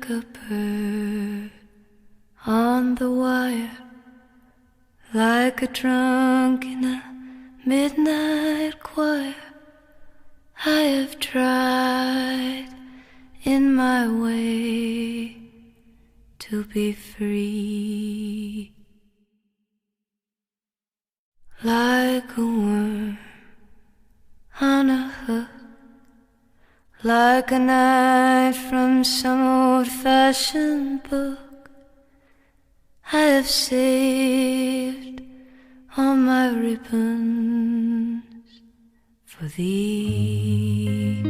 like a bird on the wire, like a drunk in a midnight choir. I have tried in my way to be free, like a worm on a hook, like a knife from some old-fashioned book. I have saved all my ribbons for thee.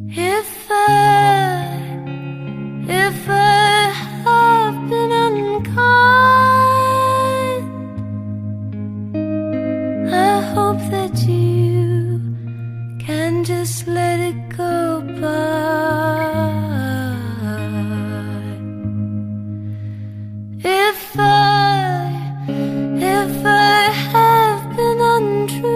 If I have been unkind, I hope that you can just let it go by. If I have been untrue,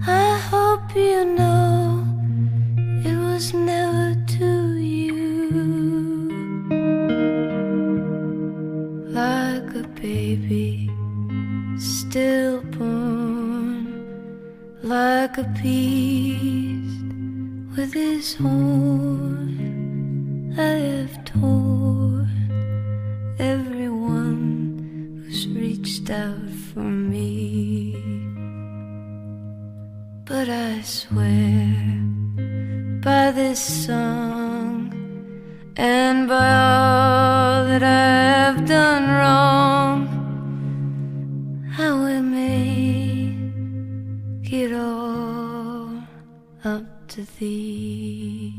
I hope you know it was never to you. Like a baby stillborn, like a beast with his horn, I have torn everyone who's reached out for me. But I swear by this song and by all that I have done wrong, I will make it all up to thee.